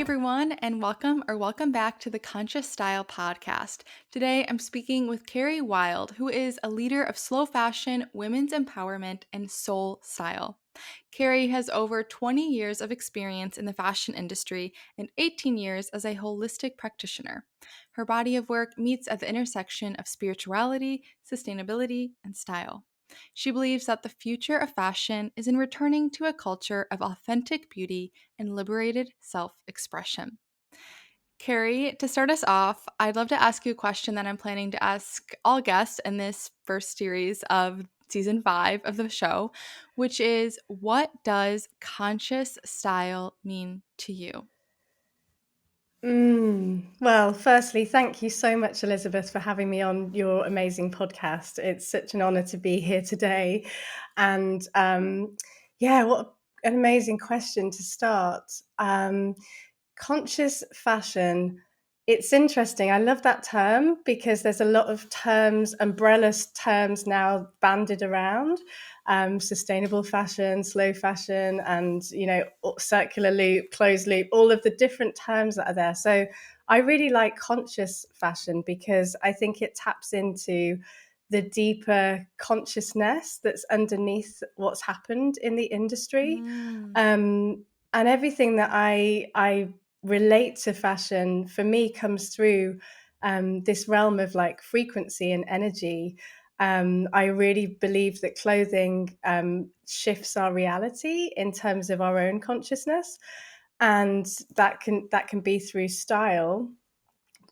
everyone, and welcome back to the Conscious Style podcast. Today, I'm speaking with Kerry Wilde, who is a leader of slow fashion, women's empowerment, and soul style. Kerry has over 20 years of experience in the fashion industry and 18 years as a holistic practitioner. Her body of work meets at the intersection of spirituality, sustainability, and style. She believes that the future of fashion is in returning to a culture of authentic beauty and liberated self expression. Carrie, to start us off, I'd love to ask you a question that I'm planning to ask all guests in this first series of season 5 of the show, which is what does conscious style mean to you? Well, firstly, thank you so much, Elizabeth, for having me on your amazing podcast. It's such an honor to be here today. And yeah, what an amazing question to start. Conscious fashion. It's interesting. I love that term because there's a lot of terms, umbrella terms now banded around. Sustainable fashion, slow fashion, and circular loop, closed loop, all of the different terms that are there. So I really like conscious fashion because I think it taps into the deeper consciousness that's underneath what's happened in the industry. Mm. And everything that I relate to fashion for me comes through this realm of like frequency and energy. I really believe that clothing shifts our reality in terms of our own consciousness, and that can be through style.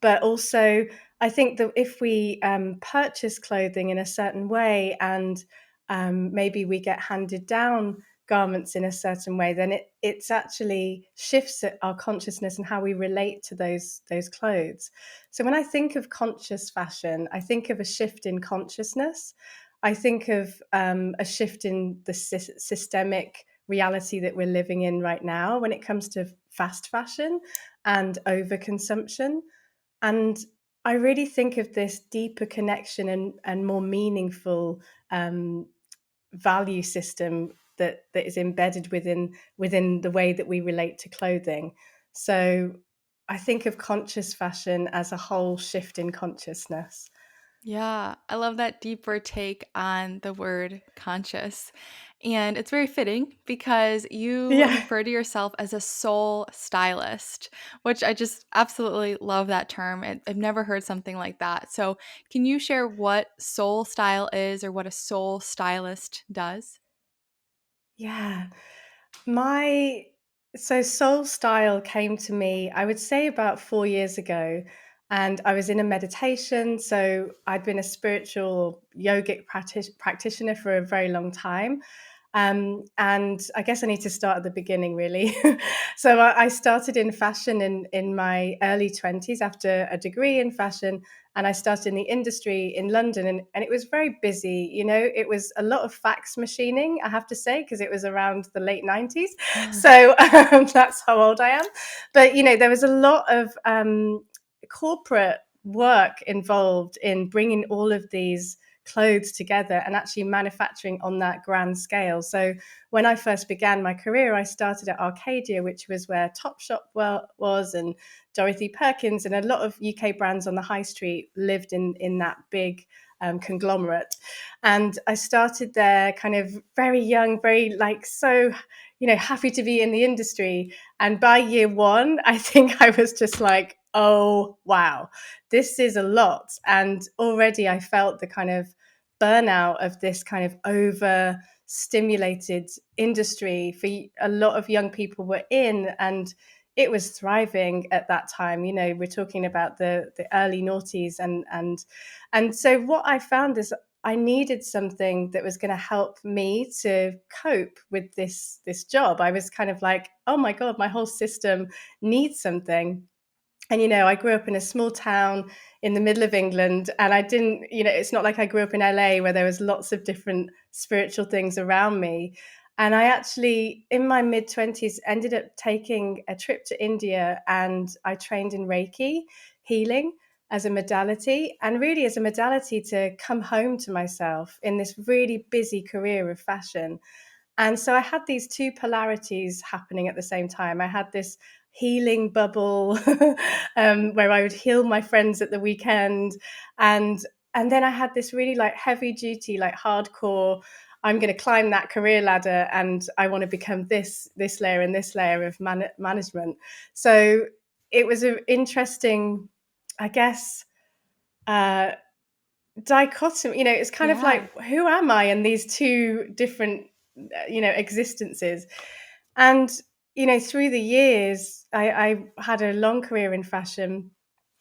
But also, I think that if we purchase clothing in a certain way, and maybe we get handed down garments in a certain way, then it's actually shifts our consciousness and how we relate to those clothes. So when I think of conscious fashion, I think of a shift in consciousness. I think of a shift in the systemic reality that we're living in right now when it comes to fast fashion and overconsumption. And I really think of this deeper connection and more meaningful um, value system that is embedded within the way that we relate to clothing. So I think of conscious fashion as a whole shift in consciousness. Yeah, I love that deeper take on the word conscious. And it's very fitting because you Yeah. refer to yourself as a soul stylist, which I just absolutely love that term. I've never heard something like that. So, can you share what soul style is or what a soul stylist does? Yeah. My soul style came to me, I would say about 4 years ago. And I was in a meditation. So I'd been a spiritual yogic practitioner for a very long time. And I guess I need to start at the beginning, really. So I started in fashion in my early 20s after a degree in fashion. And I started in the industry in London, and it was very busy. It was a lot of fax machining, I have to say, because it was around the late 90s. So that's how old I am. But, there was a lot of corporate work involved in bringing all of these clothes together and actually manufacturing on that grand scale. So when I first began my career, I started at Arcadia, which was where Topshop was, and Dorothy Perkins, and a lot of UK brands on the high street lived in that big conglomerate. And I started there kind of very young, very like so, happy to be in the industry. And by year one, I think I was just like, oh, wow, this is a lot. And already I felt the kind of burnout of this kind of overstimulated industry for a lot of young people were in, and it was thriving at that time. We're talking about the early noughties, and so what I found is I needed something that was going to help me to cope with this job. I was kind of like, oh my God, my whole system needs something. And, I grew up in a small town in the middle of England, and I didn't, it's not like I grew up in LA where there was lots of different spiritual things around me. And I actually, in my mid 20s, ended up taking a trip to India, and I trained in Reiki healing as a modality, and really as a modality to come home to myself in this really busy career of fashion. And so I had these two polarities happening at the same time. I had this healing bubble where I would heal my friends at the weekend, and then I had this really like heavy duty, like hardcore. I'm going to climb that career ladder, and I want to become this layer and this layer of management. So it was an interesting, I guess, uh, dichotomy. It's kind of Yeah. like, who am I in these two different existences? And through the years, I had a long career in fashion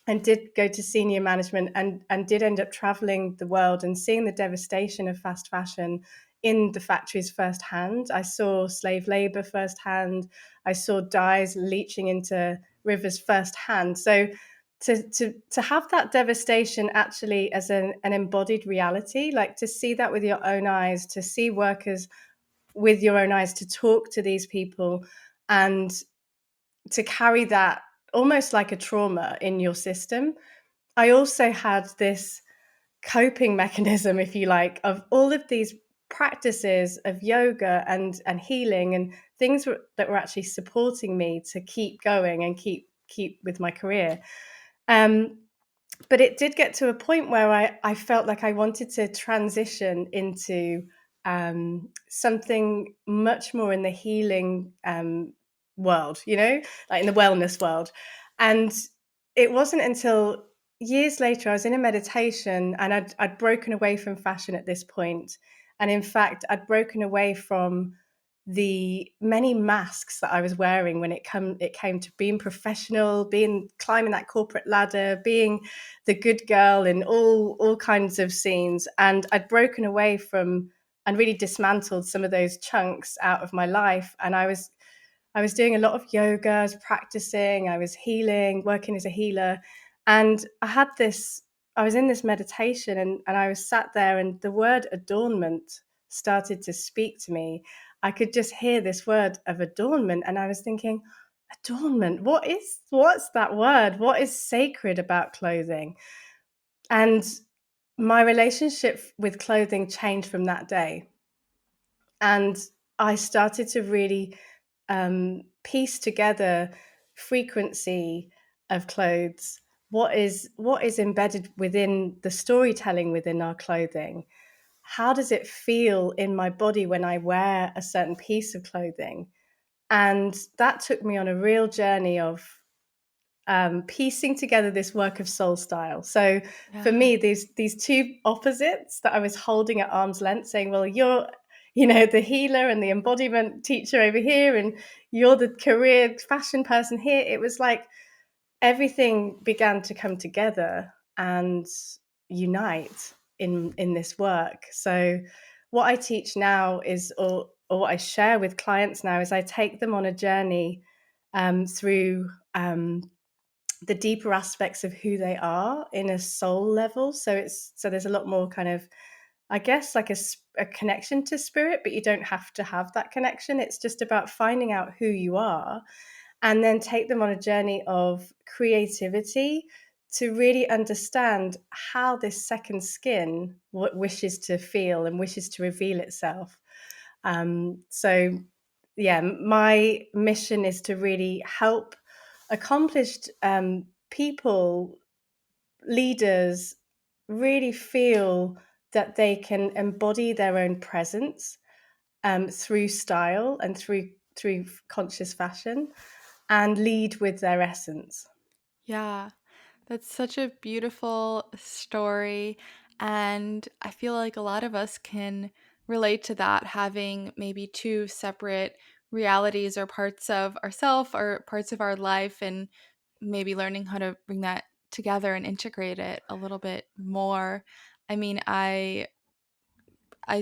and did go to senior management, and did end up traveling the world and seeing the devastation of fast fashion in the factories firsthand. I saw slave labor firsthand. I saw dyes leaching into rivers firsthand. So to have that devastation actually as an embodied reality, like to see that with your own eyes, to see workers with your own eyes, to talk to these people, and to carry that almost like a trauma in your system. I also had this coping mechanism, if you like, of all of these practices of yoga and healing and things that were actually supporting me to keep going and keep with my career. Um, but it did get to a point where I felt like I wanted to transition into something much more in the healing world, like in the wellness world. And it wasn't until years later I was in a meditation, and I'd broken away from fashion at this point. And in fact, I'd broken away from the many masks that I was wearing when it came to being professional, being climbing that corporate ladder, being the good girl in all kinds of scenes. And I'd broken away from and really dismantled some of those chunks out of my life. And I was doing a lot of yoga, I was practicing, I was healing, working as a healer. And I was in this meditation, and I was sat there, and the word adornment started to speak to me. I could just hear this word of adornment, and I was thinking, adornment, what's that word? What is sacred about clothing? And my relationship with clothing changed from that day. And I started to really piece together frequency of clothes. What is embedded within the storytelling within our clothing? How does it feel in my body when I wear a certain piece of clothing? And that took me on a real journey of piecing together this work of soul style. So for Yeah. me, these two opposites that I was holding at arm's length, saying, "Well, you're, the healer and the embodiment teacher over here, and you're the career fashion person here." It was like everything began to come together and unite in this work. So what I teach now is, or what I share with clients now, is I take them on a journey through the deeper aspects of who they are in a soul level. So there's a lot more kind of, I guess, like a connection to spirit, but you don't have to have that connection. It's just about finding out who you are, and then take them on a journey of creativity to really understand how this second skin what wishes to feel and wishes to reveal itself. So yeah, my mission is to really help accomplished people, leaders, really feel that they can embody their own presence through style and through conscious fashion, and lead with their essence. Yeah. That's such a beautiful story. And I feel like a lot of us can relate to that, having maybe two separate realities or parts of ourself or parts of our life, and maybe learning how to bring that together and integrate it a little bit more. I mean, I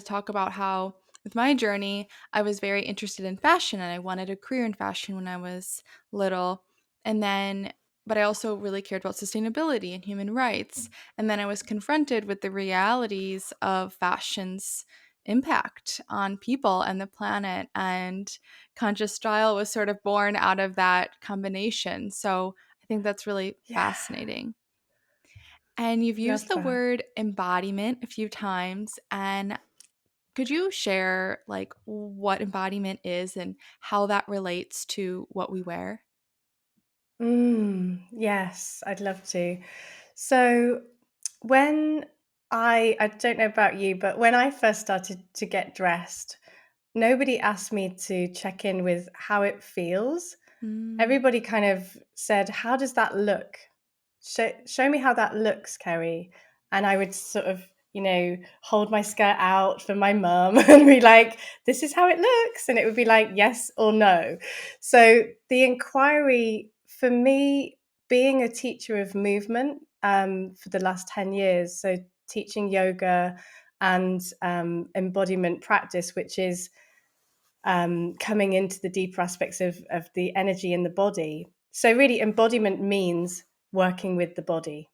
talk about how with my journey, I was very interested in fashion and I wanted a career in fashion when I was little. And then, but I also really cared about sustainability and human rights. And then I was confronted with the realities of fashion's impact on people and the planet. And conscious style was sort of born out of that combination. So I think that's really Yeah, fascinating. And you've used love the that. word embodiment a few times. And Could you share like what embodiment is and how that relates to what we wear? Yes, I'd love to. So when I don't know about you, but when I first started to get dressed, nobody asked me to check in with how it feels. Mm. Everybody kind of said, "How does that look? Show me how that looks, Kerry." And I would sort of, hold my skirt out for my mum and be like, "This is how it looks." And it would be like, yes or no. So the inquiry for me, being a teacher of movement for the last 10 years, so teaching yoga and embodiment practice, which is coming into the deeper aspects of the energy in the body. So, really, embodiment means working with the body,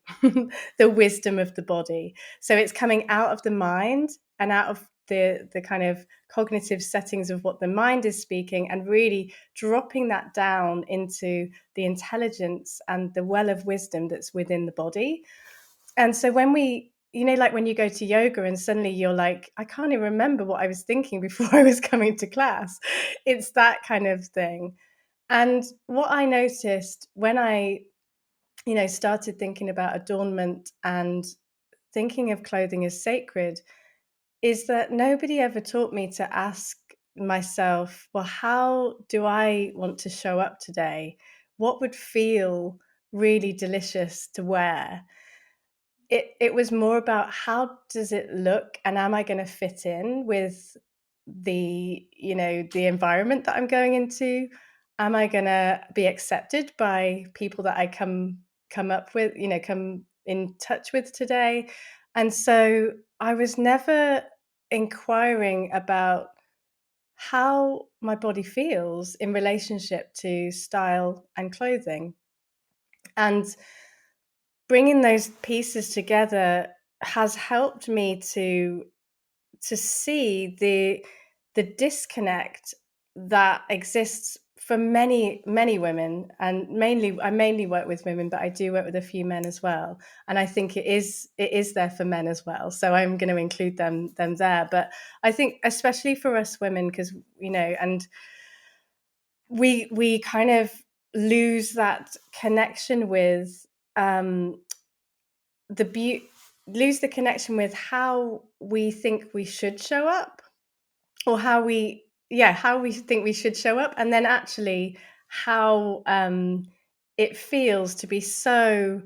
the wisdom of the body. So, it's coming out of the mind and out of the kind of cognitive settings of what the mind is speaking, and really dropping that down into the intelligence and the well of wisdom that's within the body. And so when we, like when you go to yoga and suddenly you're like, I can't even remember what I was thinking before I was coming to class. It's that kind of thing. And what I noticed when I, started thinking about adornment and thinking of clothing as sacred is that nobody ever taught me to ask myself, well, how do I want to show up today? What would feel really delicious to wear? It was more about how does it look and am I gonna fit in with the environment that I'm going into? Am I gonna be accepted by people that I come up with, come in touch with today? And so I was never inquiring about how my body feels in relationship to style and clothing. And bringing those pieces together has helped me to see the disconnect that exists for many women, and I mainly work with women, but I do work with a few men as well. And I think it is there for men as well. So I'm going to include them there. But I think especially for us women, because and we kind of lose that connection with um the beauty, lose the connection with how we think we should show up, or how we think we should show up, and then actually how it feels to be so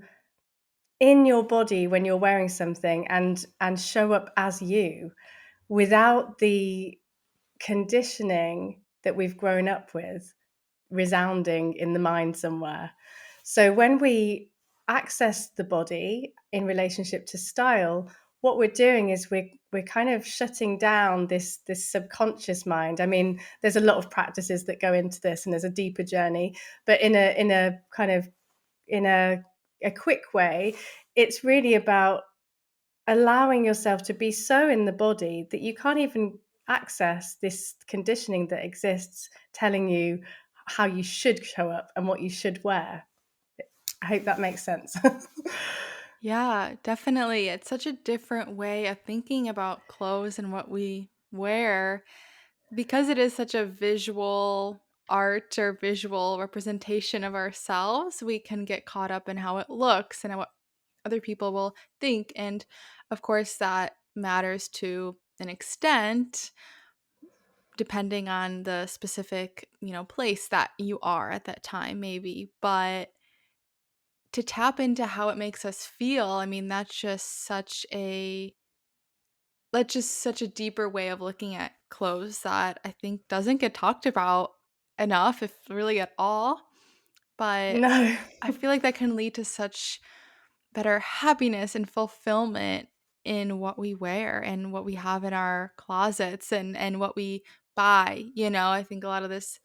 in your body when you're wearing something and show up as you without the conditioning that we've grown up with resounding in the mind somewhere. So when we access the body in relationship to style, what we're doing is we're kind of shutting down this subconscious mind. I mean, there's a lot of practices that go into this, and there's a deeper journey. But in a kind of in a quick way, it's really about allowing yourself to be so in the body that you can't even access this conditioning that exists telling you how you should show up and what you should wear. I hope that makes sense. Yeah, definitely. It's such a different way of thinking about clothes and what we wear because it is such a visual art or visual representation of ourselves. We can get caught up in how it looks and what other people will think. And of course, that matters to an extent depending on the specific, place that you are at that time, maybe. But to tap into how it makes us feel, I mean, that's just such a deeper way of looking at clothes that I think doesn't get talked about enough, if really at all. But No. I feel like that can lead to such better happiness and fulfillment in what we wear and what we have in our closets and what we buy. I think a lot of this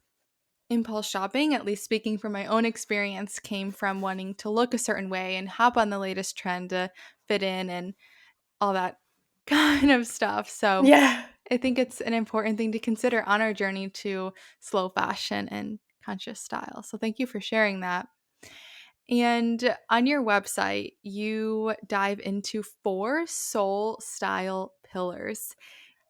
impulse shopping, at least speaking from my own experience, came from wanting to look a certain way and hop on the latest trend to fit in and all that kind of stuff. So Yeah. I think it's an important thing to consider on our journey to slow fashion and conscious style. So thank you for sharing that. And on your website, you dive into 4 soul style pillars.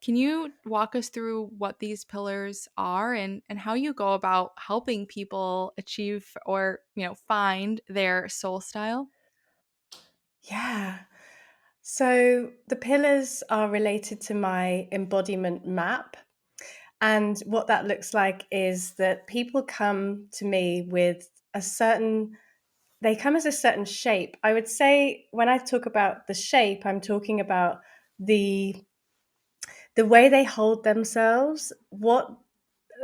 Can you walk us through what these pillars are and how you go about helping people achieve or, find their soul style? Yeah. So the pillars are related to my embodiment map. And what that looks like is that people come to me with a certain, they come as a certain shape. I would say when I talk about the shape, I'm talking about the the way they hold themselves, what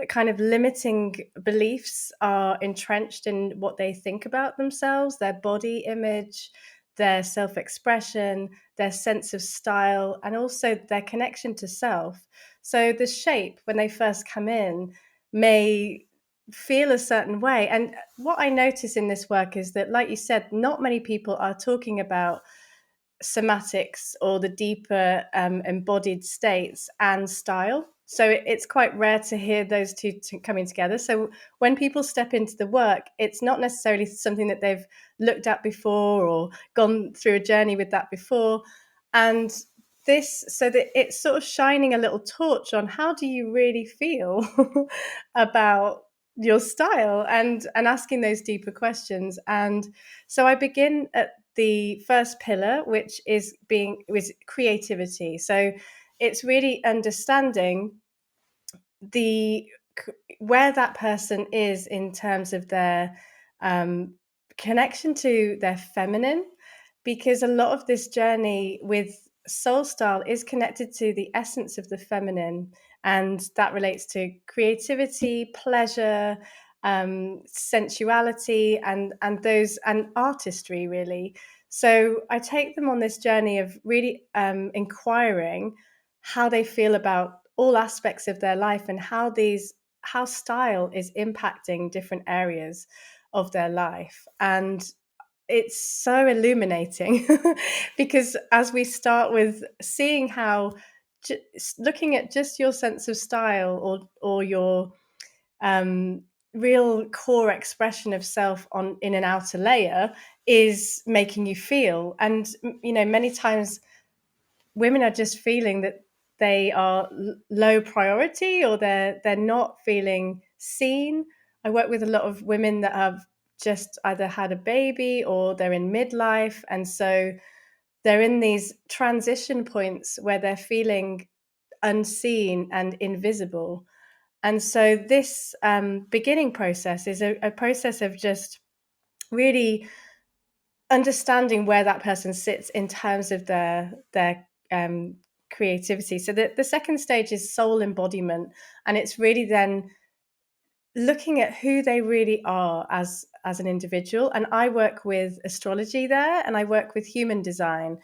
kind of limiting beliefs are entrenched in what they think about themselves, their body image, their self expression, their sense of style, and also their connection to self. So, the shape, when they first come in, may feel a certain way. And what I notice in this work is that, like you said, not many people are talking about somatics or the deeper embodied states and style. So it's quite rare to hear those two coming together. So when people step into the work, it's not necessarily something that they've looked at before or gone through a journey with that before. And this, so that it's sort of shining a little torch on how do you really feel about your style and asking those deeper questions. And so I begin at the first pillar, which is creativity. So it's really understanding the where that person is in terms of their um, connection to their feminine, because a lot of this journey with soul style is connected to the essence of the feminine, and that relates to creativity, pleasure, sensuality, and artistry, really. So I take them on this journey of really inquiring how they feel about all aspects of their life and how style is impacting different areas of their life. And it's so illuminating because as we start with seeing how looking at just your sense of style or your um, real core expression of self on in an outer layer is making you feel. And many times women are just feeling that they are low priority, or they're not feeling seen. I work with a lot of women that have just either had a baby or they're in midlife, and so they're in these transition points where they're feeling unseen and invisible. And so this beginning process is a process of just really understanding where that person sits in terms of their creativity. So the second stage is soul embodiment, and it's really then looking at who they really are as an individual. And I work with astrology there, and I work with human design,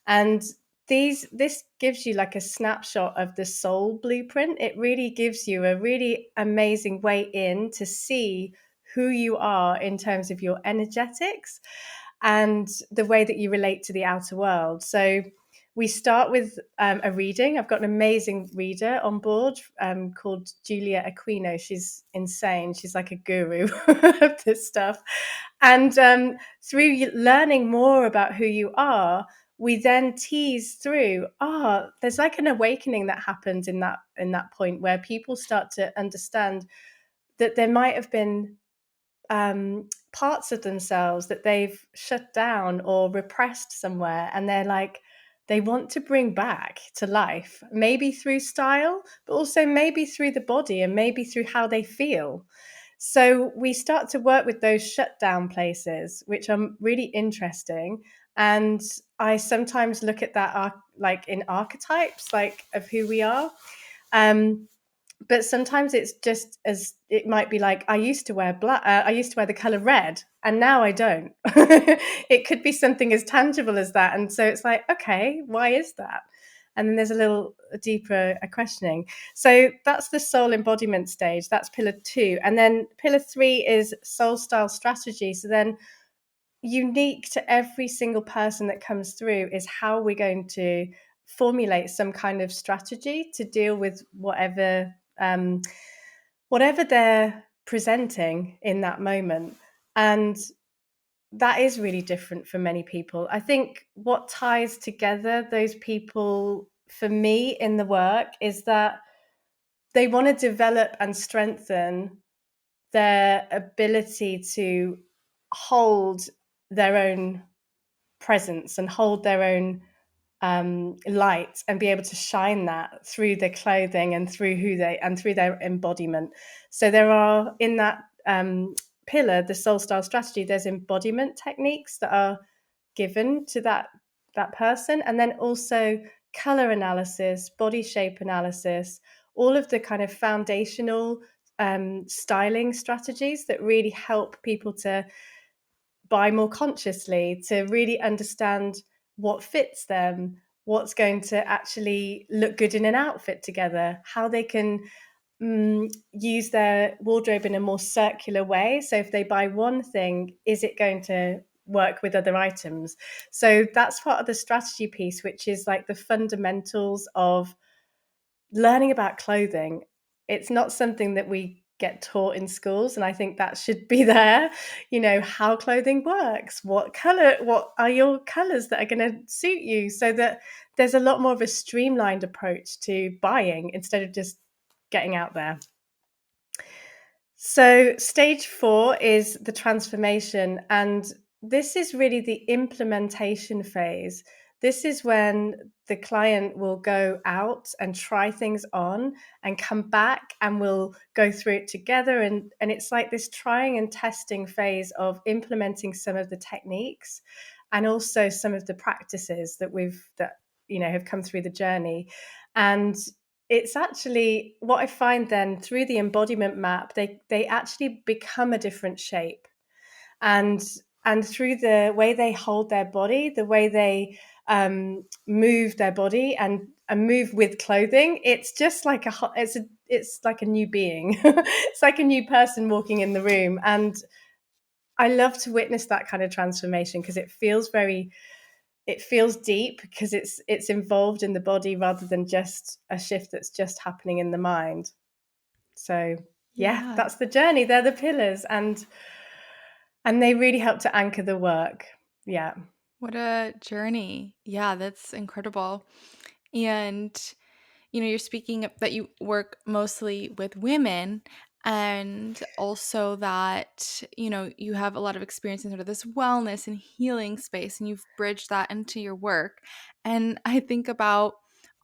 and this gives you like a snapshot of the soul blueprint. It really gives you a really amazing way in to see who you are in terms of your energetics and the way that you relate to the outer world. So we start with a reading. I've got an amazing reader on board called Julia Aquino. She's insane. She's like a guru of this stuff. And through learning more about who you are, we then tease through, there's like an awakening that happens in that point where people start to understand that there might have been parts of themselves that they've shut down or repressed somewhere, and they want to bring back to life, maybe through style, but also maybe through the body and maybe through how they feel. So we start to work with those shut down places, which are really interesting. And I sometimes look at that like in archetypes, like of who we are. Um, but sometimes it's just as it might be like I used to wear black. I used to wear the color red, and now I don't. It could be something as tangible as that, and so it's like, okay, why is that? And then there's a little deeper questioning. So that's the soul embodiment stage. That's pillar 2, and then pillar 3 is soul style strategy. So then, unique to every single person that comes through is how we're going to formulate some kind of strategy to deal with whatever they're presenting in that moment. And that is really different for many people. I think what ties together those people for me in the work is that they want to develop and strengthen their ability to hold their own presence and hold their own light and be able to shine that through their clothing and through through their embodiment. So there are in that pillar, the soul style strategy, there's embodiment techniques that are given to that person, and then also color analysis, body shape analysis, all of the kind of foundational styling strategies that really help people to buy more consciously, to really understand what fits them, what's going to actually look good in an outfit together, how they can use their wardrobe in a more circular way. So if they buy one thing, is it going to work with other items? So that's part of the strategy piece, which is like the fundamentals of learning about clothing. It's not something that we get taught in schools, and I think that should be there. How clothing works, what are your colors that are going to suit you, so that there's a lot more of a streamlined approach to buying instead of just getting out there. So stage 4 is the transformation, and this is really the implementation phase. This is when the client will go out and try things on and come back, and we'll go through it together. And it's like this trying and testing phase of implementing some of the techniques and also some of the practices that have come through the journey. And it's actually what I find then through the embodiment map, they actually become a different shape. And through the way they hold their body, the way they move their body and move with clothing, it's just like it's like a new being. It's like a new person walking in the room. And I love to witness that kind of transformation, because it feels deep, because it's involved in the body rather than just a shift that's just happening in the mind. So yeah, Yeah. that's the journey. They're the pillars, and they really help to anchor the work. Yeah. What a journey. Yeah, that's incredible. And you're speaking that you work mostly with women, and also that, you have a lot of experience in sort of this wellness and healing space, and you've bridged that into your work. And I think about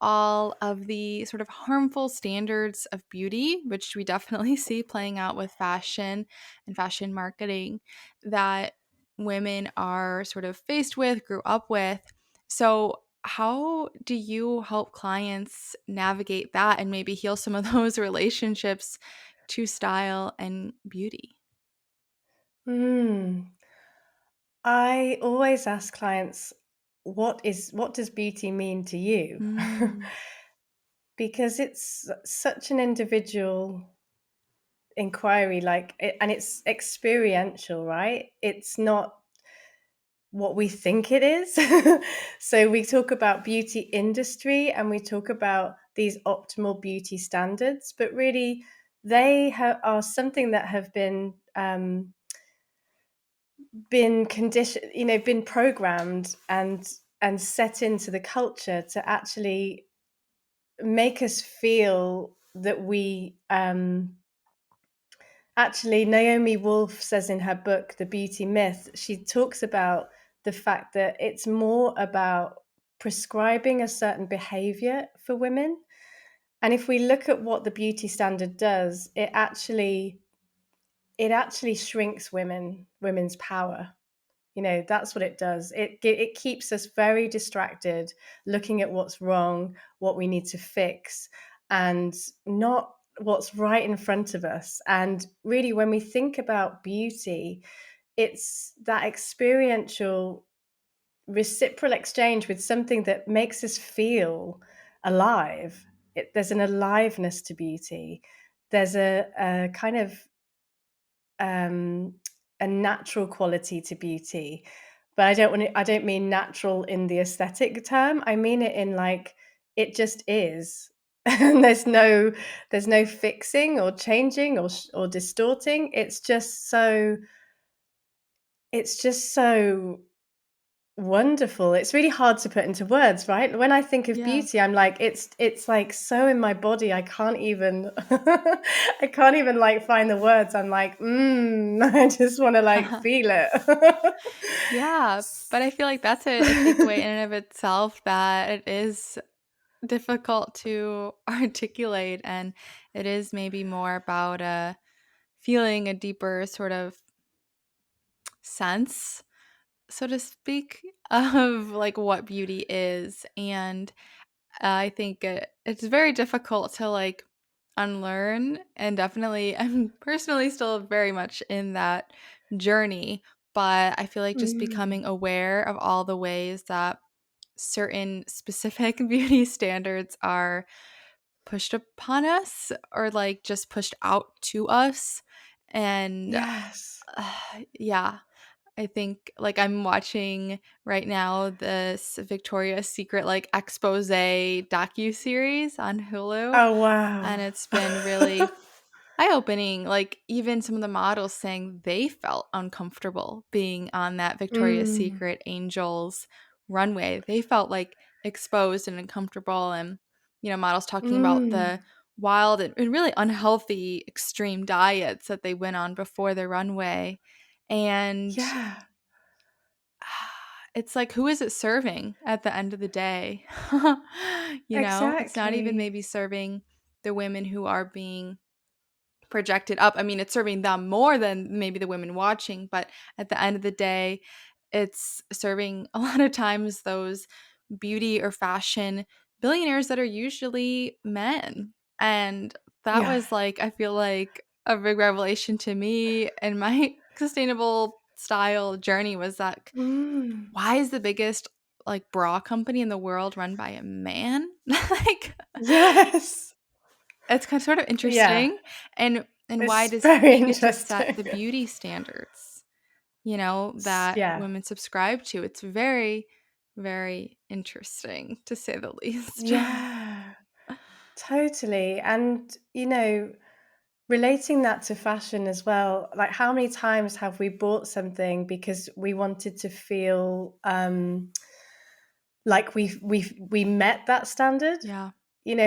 all of the sort of harmful standards of beauty, which we definitely see playing out with fashion and fashion marketing, that women are sort of faced with, grew up with. So, how do you help clients navigate that and maybe heal some of those relationships to style and beauty? Mm. I always ask clients, what does beauty mean to you? Mm, Because it's such an individual inquiry, and it's experiential, right? It's not what we think it is. So we talk about beauty industry and we talk about these optimal beauty standards, but really are something that have been conditioned, been programmed and set into the culture to actually make us feel that we actually, Naomi Wolf says in her book, The Beauty Myth, she talks about the fact that it's more about prescribing a certain behavior for women. And if we look at what the beauty standard does, it actually shrinks women's power. That's what it does. It keeps us very distracted, looking at what's wrong, what we need to fix, and not what's right in front of us. And really, when we think about beauty, it's that experiential reciprocal exchange with something that makes us feel alive. There's an aliveness to beauty. There's a kind of um, a natural quality to beauty. But I don't mean natural in the aesthetic term. I mean it in like it just is. And there's no fixing or changing or distorting. It's just so wonderful. It's really hard to put into words, right? When I think of Yeah. beauty, I'm like, it's like so in my body. I can't even I can't even like find the words. I'm like, I just want to like feel it. Yeah, but I feel like that's a takeaway in and of itself, that it is difficult to articulate, and it is maybe more about feeling a deeper sort of sense, so to speak, of like what beauty is. And I think it's very difficult to like unlearn, and definitely I'm personally still very much in that journey. But I feel like just Mm, becoming aware of all the ways that certain specific beauty standards are pushed upon us, or like just pushed out to us. And yes. yeah, I think like I'm watching right now this Victoria's Secret like expose docu-series on Hulu, Oh wow. and it's been really eye-opening. Like even some of the models saying they felt uncomfortable being on that Victoria's Mm, Secret Angels runway. They felt like exposed and uncomfortable, and models talking about mm, the wild and really unhealthy extreme diets that they went on before the runway. And yeah, it's like, who is it serving at the end of the day? It's not even exactly. maybe serving the women who are being projected up. I mean, it's serving them more than maybe the women watching, but at the end of the day, it's serving a lot of times those beauty or fashion billionaires that are usually men. And that Yeah. was like, I feel like a big revelation to me and my sustainable style journey, was that Mm. why is the biggest like bra company in the world run by a man? Like Yes. it's kind of sort of Yeah. interesting. And why It's does very he get to set interesting. the beauty standards, that Yeah. women subscribe to? It's very, very interesting, to say the least. Yeah. Totally. And, relating that to fashion as well, like how many times have we bought something because we wanted to feel like we met that standard? Yeah.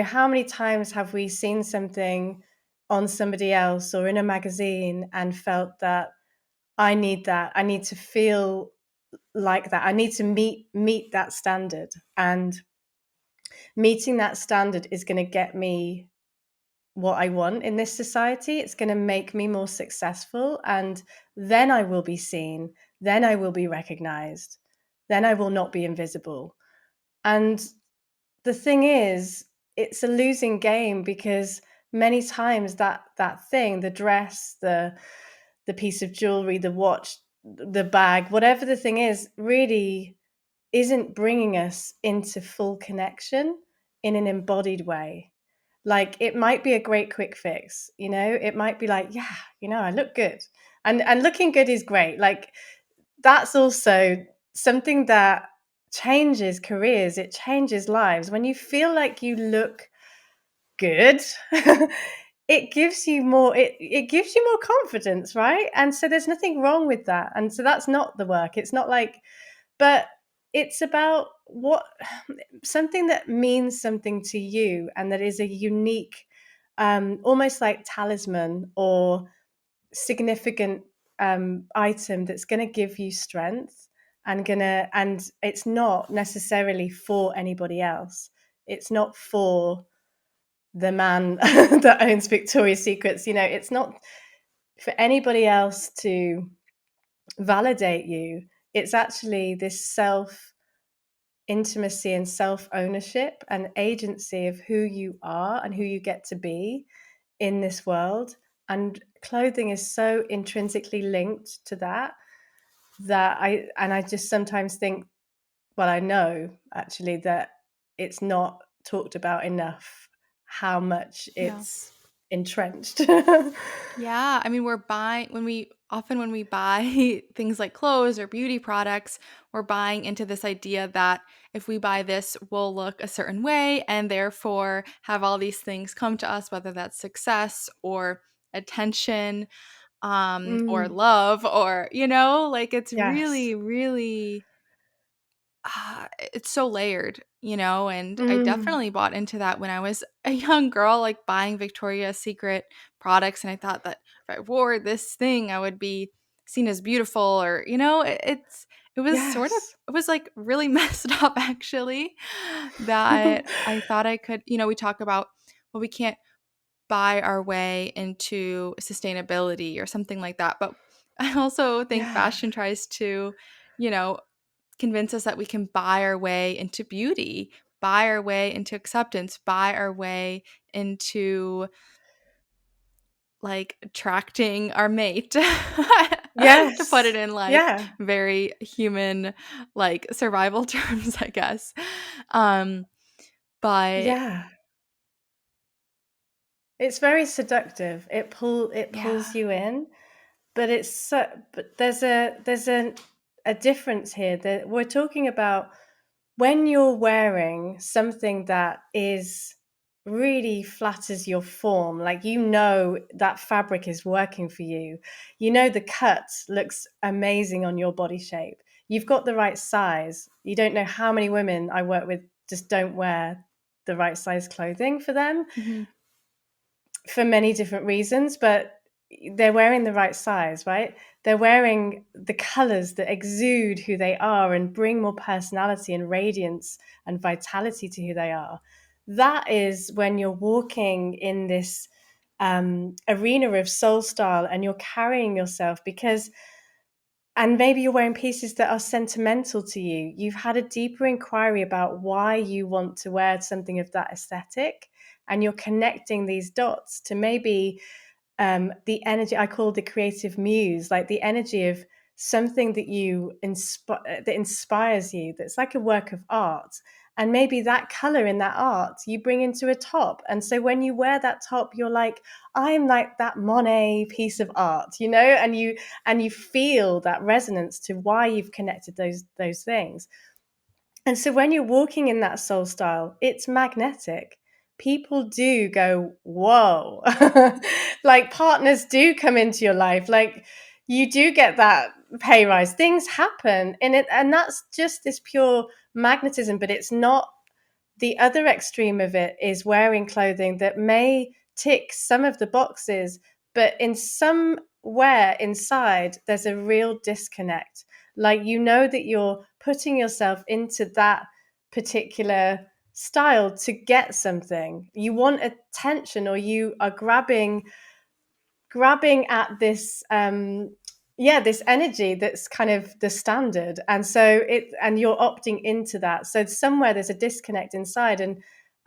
How many times have we seen something on somebody else or in a magazine and felt that I need that. I need to feel like that. I need to meet that standard. And meeting that standard is going to get me what I want in this society. It's going to make me more successful. And then I will be seen. Then I will be recognized. Then I will not be invisible. And the thing is, it's a losing game because many times that thing, the dress, the piece of jewelry, the watch, the bag, whatever the thing is, really isn't bringing us into full connection in an embodied way. Like it might be a great quick fix, it might be like, yeah, I look good. And looking good is great. Like that's also something that changes careers, it changes lives. When you feel like you look good, it gives you more confidence, right? And so there's nothing wrong with that. And so that's not the work. It's not like, but it's about what something that means something to you and that is a unique, almost like talisman or significant item that's going to give you strength and it's not necessarily for anybody else. It's not for the man that owns Victoria's Secrets. It's not for anybody else to validate you. It's actually this self intimacy and self ownership and agency of who you are and who you get to be in this world. And clothing is so intrinsically linked to that I just sometimes think, well, I know actually that it's not talked about enough how much Yeah. it's entrenched. Yeah, I mean, we're buying when we buy things like clothes or beauty products, we're buying into this idea that if we buy this, we'll look a certain way and therefore have all these things come to us, whether that's success or attention, or Mm, love, or like it's yes. really, really it's so layered, and I Mm. definitely bought into that when I was a young girl, like buying Victoria's Secret products. And I thought that if I wore this thing, I would be seen as beautiful, or, it was sort of, Yes. it was like really messed up actually, that I thought I could, we talk about, well, we can't buy our way into sustainability or something like that. But I also think Yeah. fashion tries to, you know, convince us that we can buy our way into beauty, buy our way into acceptance, buy our way into like attracting our mate, to put it Yes. in like Yeah. very human, like survival terms, I guess. Um, but Yeah. It's very seductive. It pulls yeah. you in, but there's a difference here that we're talking about when you're wearing something that is really flatters your form, like that fabric is working for you. You know the cut looks amazing on your body shape. You've got the right size. You don't know how many women I work with just don't wear the right size clothing for them Mhm. for many different reasons, but they're wearing the right size, right? They're wearing the colors that exude who they are and bring more personality and radiance and vitality to who they are. That is when you're walking in this arena of soul style and you're carrying yourself because, and maybe you're wearing pieces that are sentimental to you. You've had a deeper inquiry about why you want to wear something of that aesthetic, and you're connecting these dots to maybe the energy I call the creative muse, like the energy of something that inspires you, that's like a work of art. And maybe that color in that art you bring into a top. And so when you wear that top, you're like, I'm like that Monet piece of art, and you feel that resonance to why you've connected those things. And so when you're walking in that soul style, it's magnetic. People do go, whoa. Like partners do come into your life. Like you do get that pay rise. Things happen in it. And that's just this pure magnetism, but it's not. The other extreme of it is wearing clothing that may tick some of the boxes, but in somewhere inside, there's a real disconnect. Like you know that you're putting yourself into that particular style to get something. You want attention, or you are grabbing at this this energy that's kind of the standard, and you're opting into that. So somewhere there's a disconnect inside,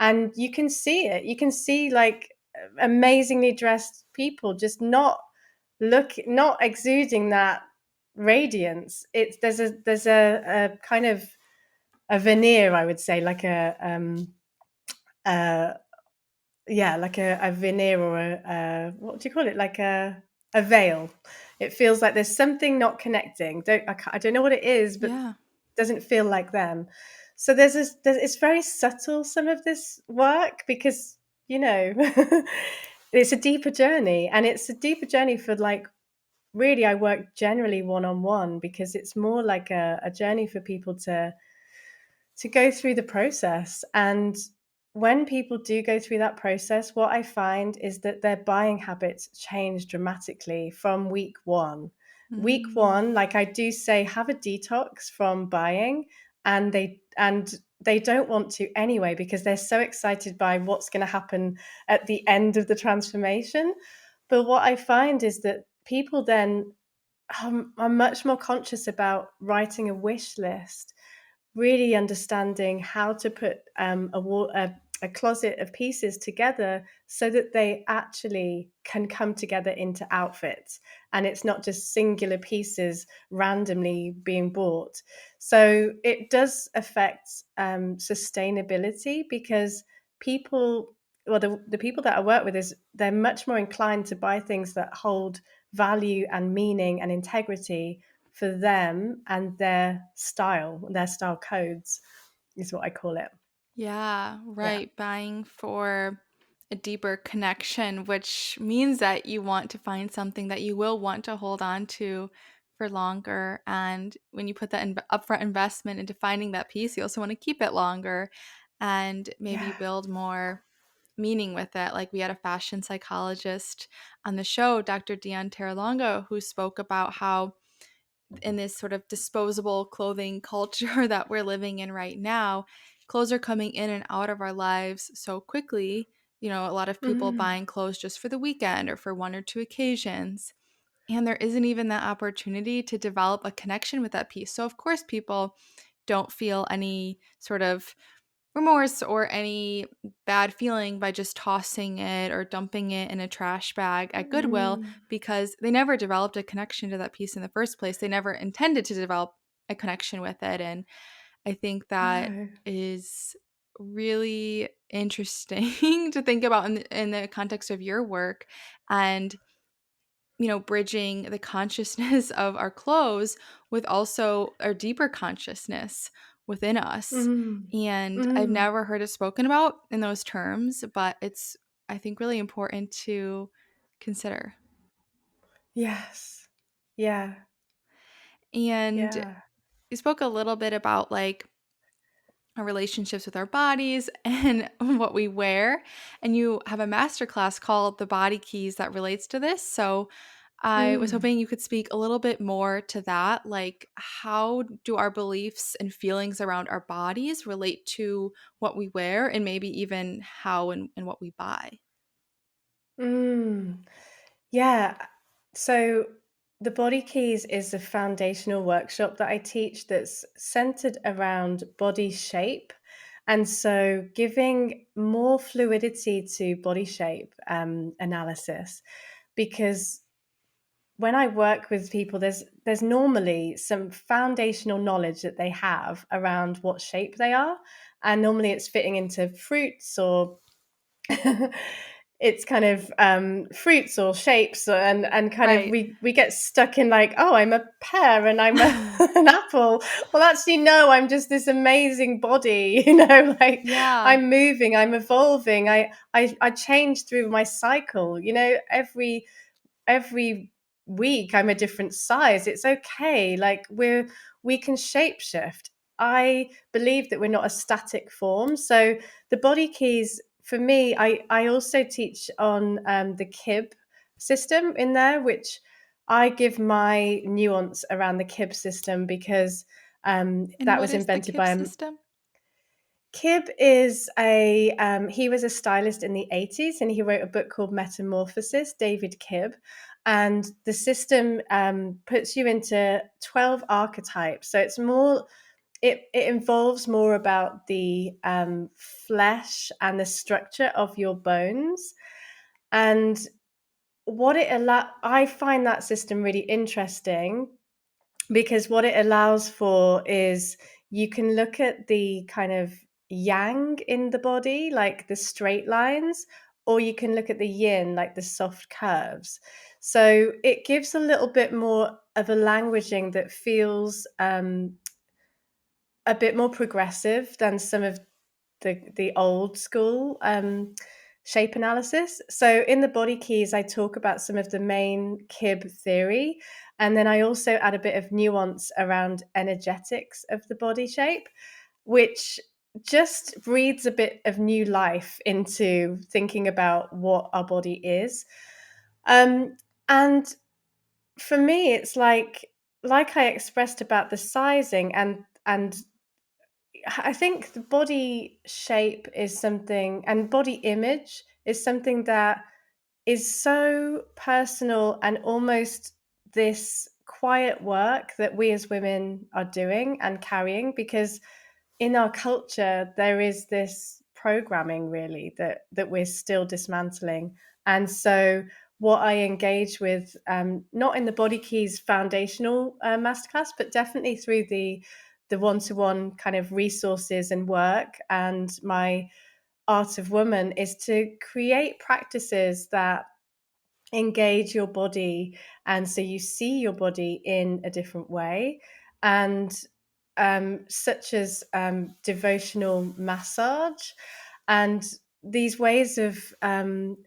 and you can see it. You can see like amazingly dressed people just not exuding that radiance. It's there's a kind of a veneer, I would say, like a like a veneer, or a what do you call it? Like a veil. It feels like there's something not connecting. I don't know what it is, but Yeah. it doesn't feel like them. So it's very subtle, some of this work, because you know it's a deeper journey, and it's a deeper journey for like really. I work generally one on one because it's more like a journey for people to go through the process. And when people do go through that process, what I find is that their buying habits change dramatically from week one. Week Mm. one, like I do say, have a detox from buying, and they don't want to anyway because they're so excited by what's going to happen at the end of the transformation. But what I find is that people then are much more conscious about writing a wish list, really understanding how to put a closet of pieces together so that they actually can come together into outfits, and it's not just singular pieces randomly being bought. So it does affect sustainability, because people well the people that I work with, is they're much more inclined to buy things that hold value and meaning and integrity for them and their style codes, is what I call it. Yeah, Yeah. right. Buying for a deeper connection, which means that you want to find something that you will want to hold on to for longer. And when you put that upfront investment into finding that piece, you also want to keep it longer and maybe Yeah. build more meaning with it. Like we had a fashion psychologist on the show, Dr. Dion Terralongo, who spoke about how in this sort of disposable clothing culture that we're living in right now, clothes are coming in and out of our lives so quickly. You know, a lot of people Mm. buying clothes just for the weekend or for one or two occasions. And there isn't even that opportunity to develop a connection with that piece. So, of course, people don't feel any sort of remorse or any bad feeling by just tossing it or dumping it in a trash bag at Goodwill Mm. because they never developed a connection to that piece in the first place. They never intended to develop a connection with it. And I think that No. is really interesting to think about in the context of your work and bridging the consciousness of our clothes with also our deeper consciousness within us. Mm. And I've Mm. never heard it spoken about in those terms, but it's, I think, really important to consider. Yes. Yeah. And Yeah. you spoke a little bit about like our relationships with our bodies and what we wear. And you have a masterclass called The Body Keys that relates to this. So I was Mm. hoping you could speak a little bit more to that. Like, how do our beliefs and feelings around our bodies relate to what we wear and maybe even how and what we buy? Mm. Yeah. So the Body Keys is a foundational workshop that I teach that's centered around body shape. And so giving more fluidity to body shape analysis, because when I work with people, there's normally some foundational knowledge that they have around what shape they are. And normally it's fitting into fruits or it's kind of fruits or shapes and kind of Right. we get stuck in like, oh, I'm a pear and I'm an apple. Well, actually no, I'm just this amazing body, like Yeah. I'm moving, I'm evolving, I change through my cycle, every week I'm a different size. It's okay. Like we can shapeshift. I believe that we're not a static form. So the body keys for me, I also teach on the KIB system in there, which I give my nuance around the KIB system because And that what was is the invented KIP by system? Kib is he was a stylist in the 80s and he wrote a book called Metamorphosis, David Kib. And the system puts you into 12 archetypes. So it's more, it involves more about the flesh and the structure of your bones. And I find that system really interesting because what it allows for is you can look at the kind of yang in the body, like the straight lines, or you can look at the yin, like the soft curves. So it gives a little bit more of a languaging that feels a bit more progressive than some of the old school shape analysis. So in the body keys, I talk about some of the main KIB theory, and then I also add a bit of nuance around energetics of the body shape, which just breathes a bit of new life into thinking about what our body is. And for me, it's like I expressed about the sizing and I think the body shape is something, and body image is something that is so personal and almost this quiet work that we as women are doing and carrying because in our culture there is this programming really that we're still dismantling. And so what I engage with, not in the body keys foundational masterclass, but definitely through the one-to-one kind of resources and work and my art of woman, is to create practices that engage your body, and so you see your body in a different way, and such as devotional massage and these ways of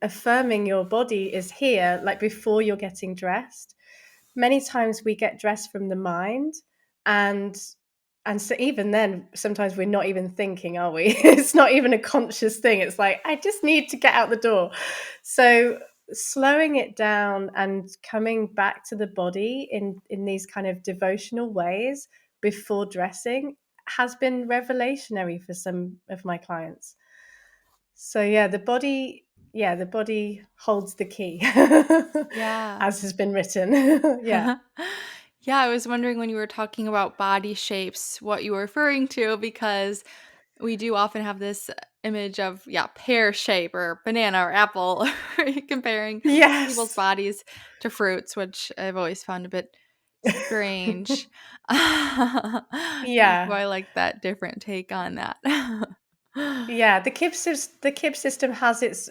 affirming your body is here, like before you're getting dressed, many times we get dressed from the mind, and so even then sometimes we're not even thinking, are we? It's not even a conscious thing. It's like, I just need to get out the door. So slowing it down and coming back to the body in these kind of devotional ways before dressing has been revelationary for some of my clients. So the body holds the key, Yeah. as has been written. Yeah. Yeah, I was wondering when you were talking about body shapes, what you were referring to, because we do often have this image of, yeah, pear shape or banana or apple, comparing people's Yes. bodies to fruits, which I've always found a bit strange. So Yeah. I like that different take on that. Yeah, the KIB system has its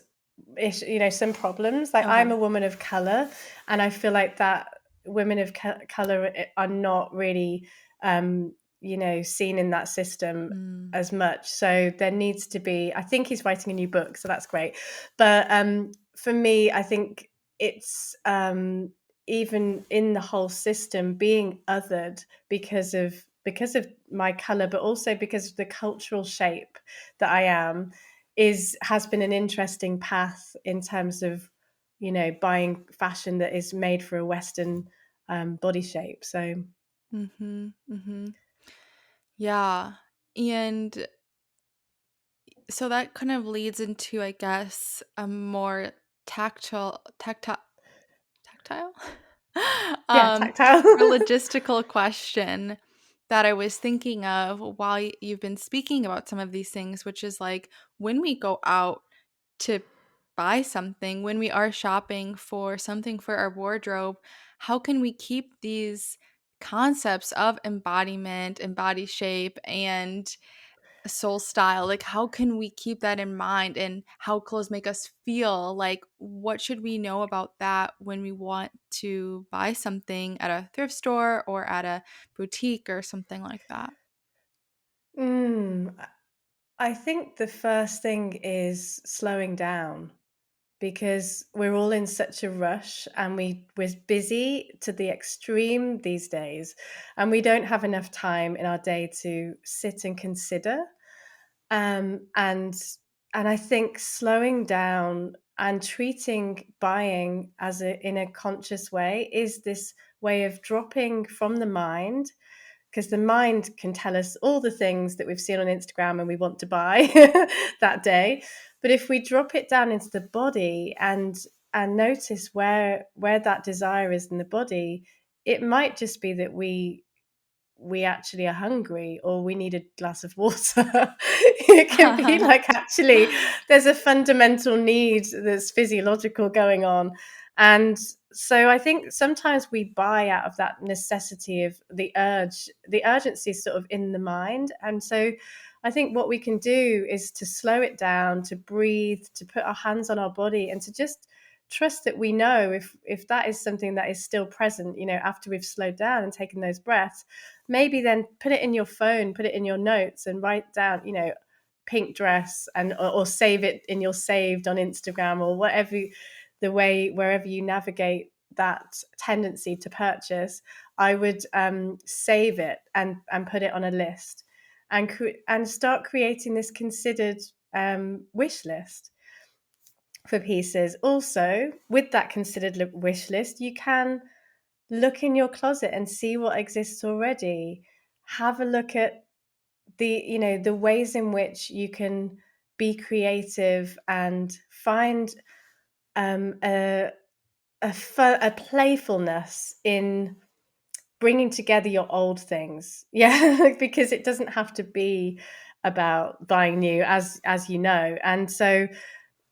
some problems. Like, I'm Okay. a woman of color, and I feel like that women of color are not really, seen in that system Mm. as much. So there needs to be. I think he's writing a new book, so that's great. But for me, I think it's even in the whole system being othered because of my color, but also because of the cultural shape that I am, has been an interesting path in terms of buying fashion that is made for a Western body shape. So Mhm. Mhm. Yeah. And so that kind of leads into, I guess, a more tactile yeah, um tactile. a logistical question that I was thinking of while you've been speaking about some of these things, which is like, when we go out to buy something, when we are shopping for something for our wardrobe, how can we keep these concepts of embodiment and body shape and soul style, like how can we keep that in mind, and how clothes make us feel? Like, what should we know about that when we want to buy something at a thrift store or at a boutique or something like that? mm, I think the first thing is slowing down, because we're all in such a rush, and we're busy to the extreme these days, and we don't have enough time in our day to sit and consider. Um, and and I think slowing down and treating buying in a conscious way is this way of dropping from the mind, because the mind can tell us all the things that we've seen on Instagram and we want to buy that day. But if we drop it down into the body and notice where that desire is in the body, it might just be that we actually are hungry, or we need a glass of water. It can be like, actually there's a fundamental need that's physiological going on. And so I think sometimes we buy out of that necessity of the urgency is sort of in the mind. And so I think what we can do is to slow it down, to breathe, to put our hands on our body, and to just trust that we know if that is something that is still present, after we've slowed down and taken those breaths. Maybe then put it in your phone, put it in your notes, and write down, pink dress, and or save it in your saved on Instagram, or whatever the way, wherever you navigate that tendency to purchase. I would save it and put it on a list, and start creating this considered wish list for pieces. Also, with that considered wish list, you can look in your closet and see what exists already. Have a look at the ways in which you can be creative and find um, a a playfulness in bringing together your old things. Yeah, because it doesn't have to be about buying new, as you know. And so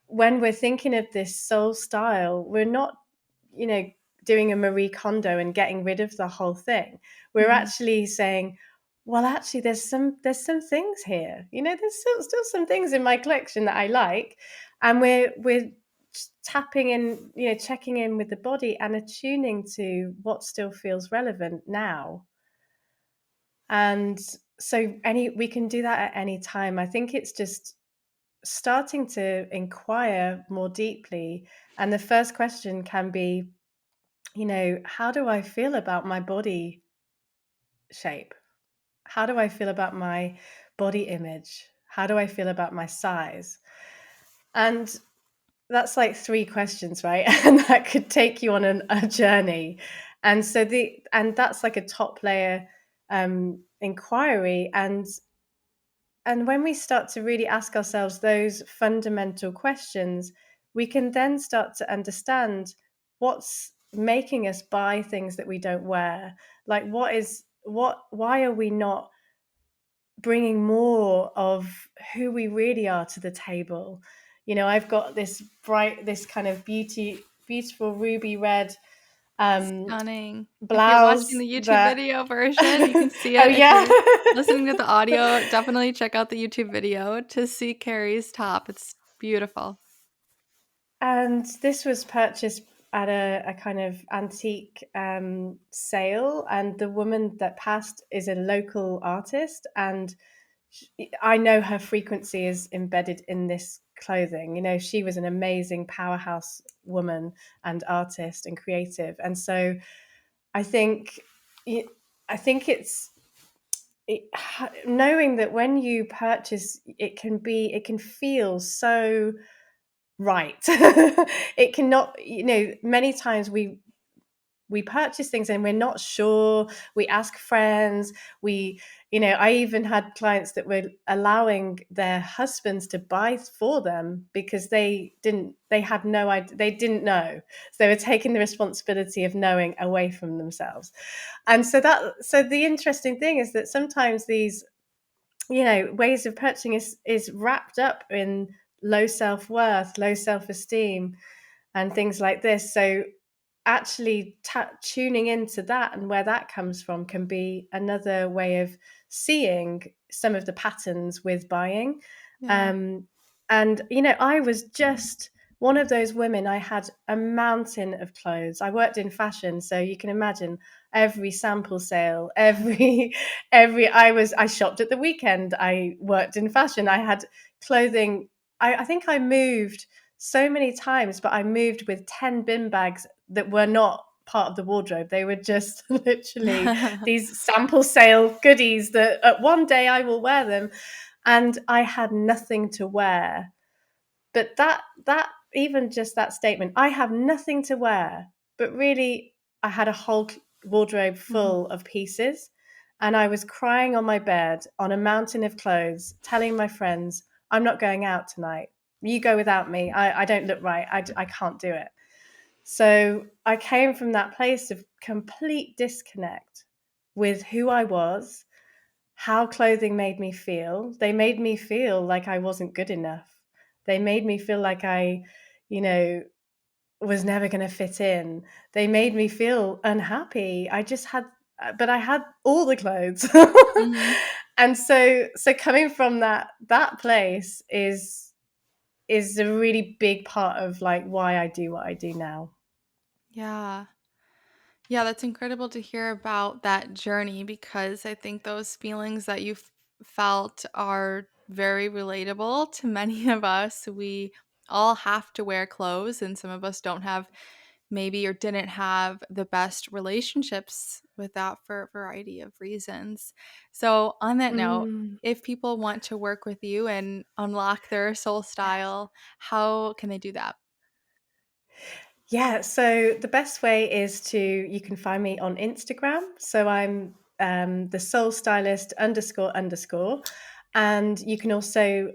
when we're thinking of this soul style, we're not, you know, doing a Marie Kondo and getting rid of the whole thing. We're Mhm. actually saying, well, actually, there's some things here. There's still some things in my collection that I like, and we're tapping in, checking in with the body and attuning to what still feels relevant now. And so we can do that at any time. I think it's just starting to inquire more deeply. And the first question can be, how do I feel about my body shape? How do I feel about my body image? How do I feel about my size? And that's like three questions, right? And that could take you on a journey. And that's like a top layer inquiry. And when we start to really ask ourselves those fundamental questions, we can then start to understand what's making us buy things that we don't wear. Like, why are we not bringing more of who we really are to the table? I've got this kind of beautiful ruby red um, Stunning. If you're watching blouse the YouTube that. video version, you can see Oh, it. If yeah. you're listening to the audio, definitely check out the YouTube video to see Carrie's top. It's beautiful. And this was purchased at a kind of antique sale. And the woman that passed is a local artist. And I know her frequency is embedded in this clothing. She was an amazing powerhouse woman and artist and creative. And so I think, I think it, knowing that when you purchase, it can feel so right. It cannot, many times we purchase things and we're not sure. We ask friends. I even had clients that were allowing their husbands to buy for them because they had no idea, they didn't know. So they were taking the responsibility of knowing away from themselves. And so the interesting thing is that sometimes these, ways of purchasing is wrapped up in low self-worth, low self-esteem, and things like this. So actually tuning into that and where that comes from can be another way of seeing some of the patterns with buying. Yeah. um, and I was just one of those women. I had a mountain of clothes. I worked in fashion, so you can imagine every sample sale, every I shopped at the weekend. I worked in fashion. I had clothing. I think I moved so many times, but I moved with 10 bin bags that were not part of the wardrobe. They were just literally these sample sale goodies that at one day I will wear them. And I had nothing to wear. But that even just that statement, I have nothing to wear, but really I had a whole wardrobe Mhm. full of pieces. And I was crying on my bed on a mountain of clothes, telling my friends, I'm not going out tonight. You go without me. I don't look right. I can't do it. So I came from that place of complete disconnect with who I was, how clothing made me feel. They made me feel like I wasn't good enough. They made me feel like I, you know, was never going to fit in. They made me feel unhappy. But I had all the clothes. Mhm. And so coming from that place is a really big part of like why I do what I do now. Yeah. Yeah, that's incredible to hear about that journey because I think those feelings that you felt are very relatable to many of us. We all have to wear clothes, and some of us don't have maybe or didn't have the best relationships with that for a variety of reasons. So, on that note, Mm. if people want to work with you and unlock their soul style, how can they do that? Yeah, so the best way is you can find me on Instagram. So I'm the soul stylist underscore underscore. And you can also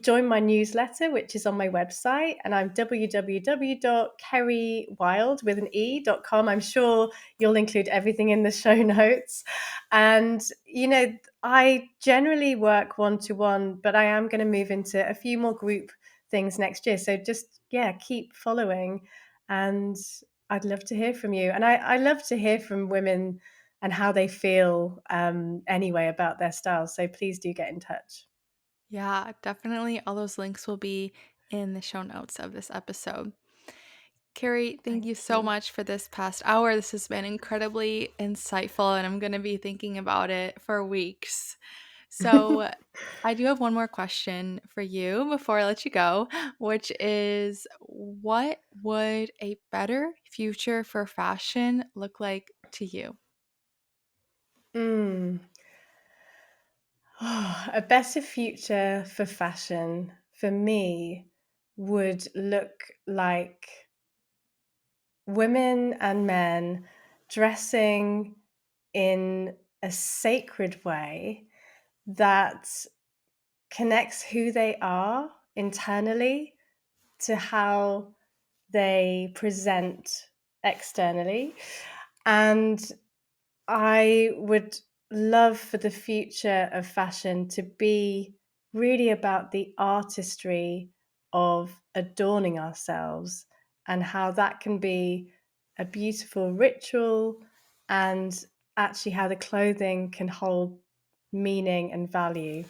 join my newsletter, which is on my website. And I'm www.kerrywilde with an e.com. I'm sure you'll include everything in the show notes. And, I generally work one to one, but I am going to move into a few more group things next year. So just, yeah, keep following, and I'd love to hear from you. And I love to hear from women and how they feel anyway about their style. So please do get in touch. Yeah, definitely. All those links will be in the show notes of this episode. Carrie, thank Thank you so you. much for this past hour. This has been incredibly insightful, and I'm going to be thinking about it for weeks. So, I do have one more question for you before I let you go, which is what would a better future for fashion look like to you? Mm. A better future for fashion for me would look like women and men dressing in a sacred way that connects who they are internally to how they present externally. And I would love for the future of fashion to be really about the artistry of adorning ourselves and how that can be a beautiful ritual, and actually how the clothing can hold meaning and value.